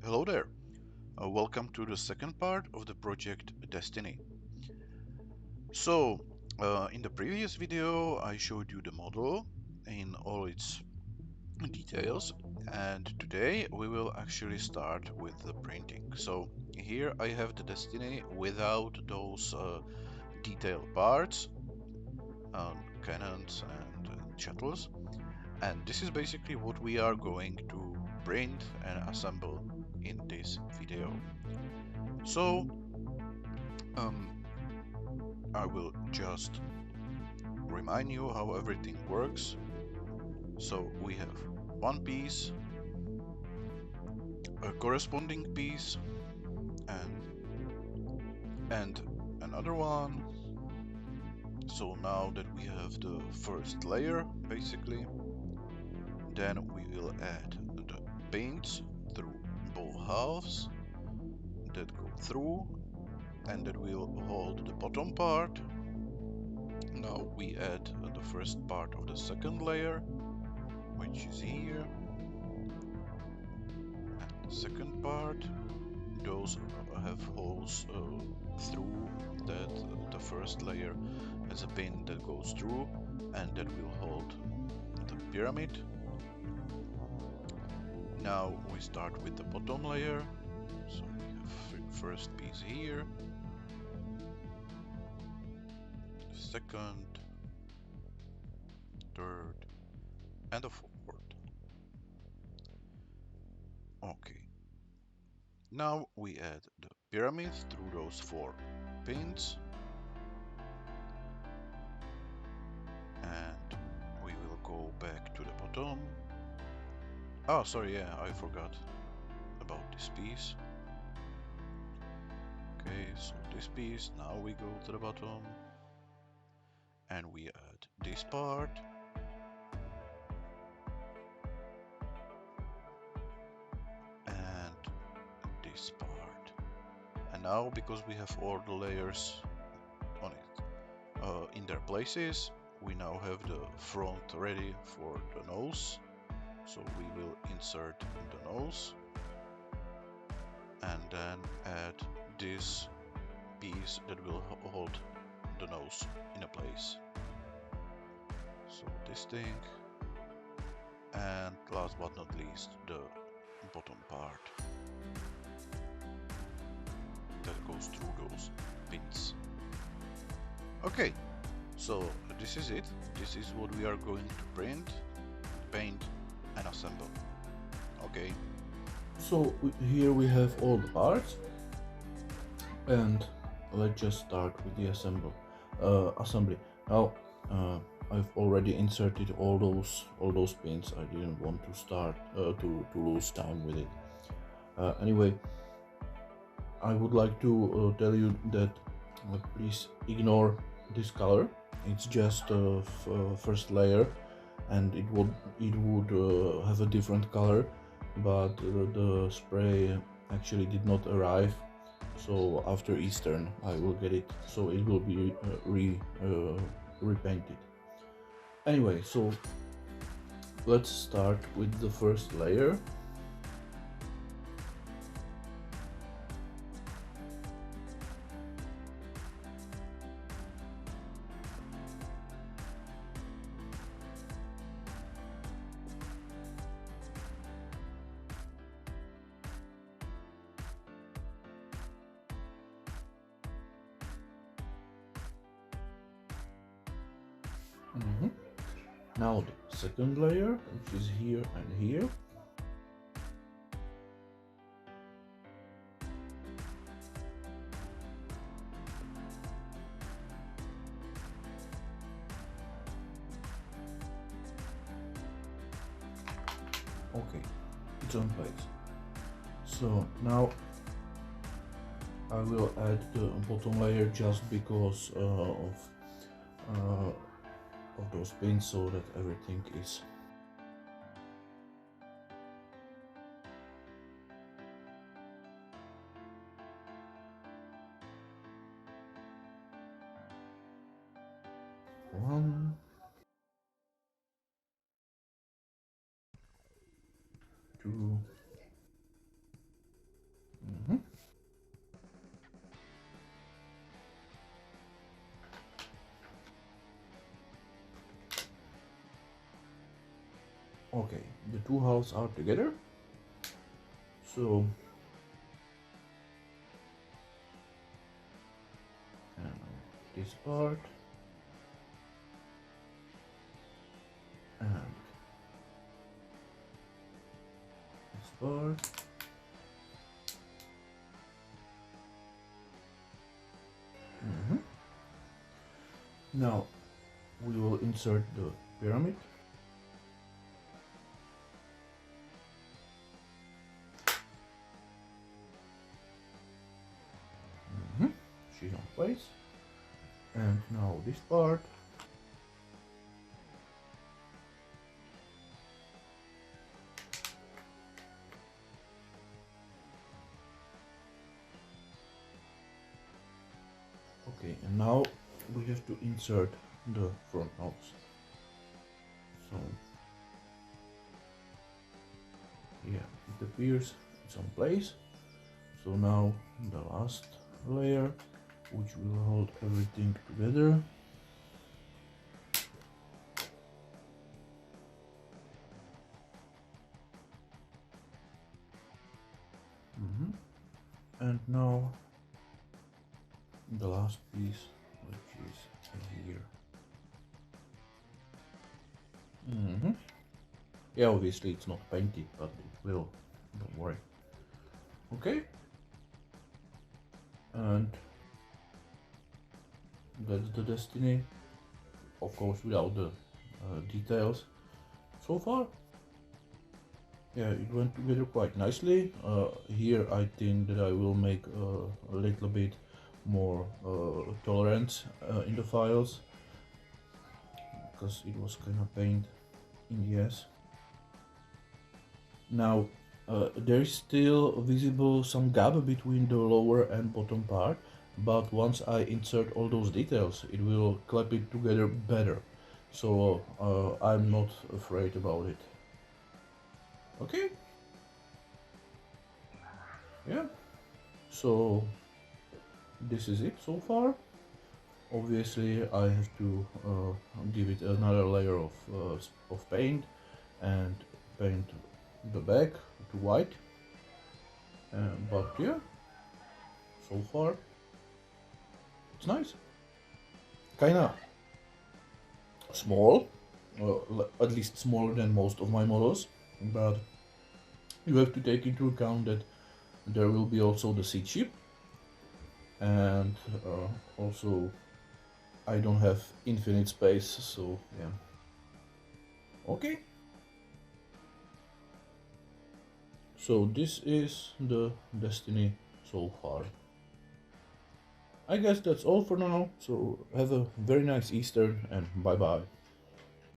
Hello there. Welcome to the second part of the project Destiny. So, in the previous video, I showed you the model in all its details, and today we will actually start with the printing. So, here I have the Destiny without those detailed parts, cannons and shuttles, and this is basically what we are going to print and assemble in this video. So, um, I will just remind you how everything works. So we have one piece, a corresponding piece, and another one. So now that we have the first layer, basically, then we will add the paints through both halves that go through, and that will hold the bottom part. Now we add the first part of the second layer, which is here, and the second part. Those have holes through that the first layer has a pin that goes through and that will hold the pyramid. Now we start with the bottom layer. So we have first piece here, second, third, and the fourth. Okay. Now we add the pyramid through those four pins, and we will go back to the bottom. Oh, sorry, yeah, I forgot about this piece. Okay, so this piece, now we go to the bottom and we add this part and this part. And now, because we have all the layers on it in their places, we now have the front ready for the nose. So we will insert the nose and then add this piece that will hold the nose in a place. So this thing, and last but not least, the bottom part that goes through those pins. Okay, so this is it. This is what we are going to print, paint, and assemble. Okay. So here we have all the parts, and let's just start with the assembly. Now I've already inserted all those pins. I didn't want to start to lose time with it. Anyway, I would like to tell you that please ignore this color. It's just a first layer, and it would have a different color, but the spray actually did not arrive. So after Eastern, I will get it. So it will be repainted. Anyway, so let's start with the first layer. Now the second layer, which is here and here. Okay, it's on place. So now I will add the bottom layer just because of those pins, so that everything is one, two, the two halves are together. So this part and this part. Now we will insert the pyramid. She's on place. And now this part. Okay, and now we have to insert the front nose. So yeah, it appears it's on place. So now the last layer, which will hold everything together. And now the last piece, which is here. Yeah, obviously it's not painted, but it will, don't worry. Okay, and that's the destiny, of course without the details so far. Yeah, it went together quite nicely. Here I think that I will make a little bit more tolerance in the files, because it was kind of pained in the ass. Now there is still visible some gap between the lower and bottom part, but once I insert all those details it will clip it together better, so I'm not afraid about it. Okay, yeah, so this is it so far. Obviously I have to give it another layer of paint and paint the back to white, but yeah, so far it's nice. Kinda small, at least smaller than most of my models, but you have to take into account that there will be also the seed ship, and also I don't have infinite space, so yeah. Okay. So this is the destiny so far. I guess that's all for now, so have a very nice Easter and bye bye.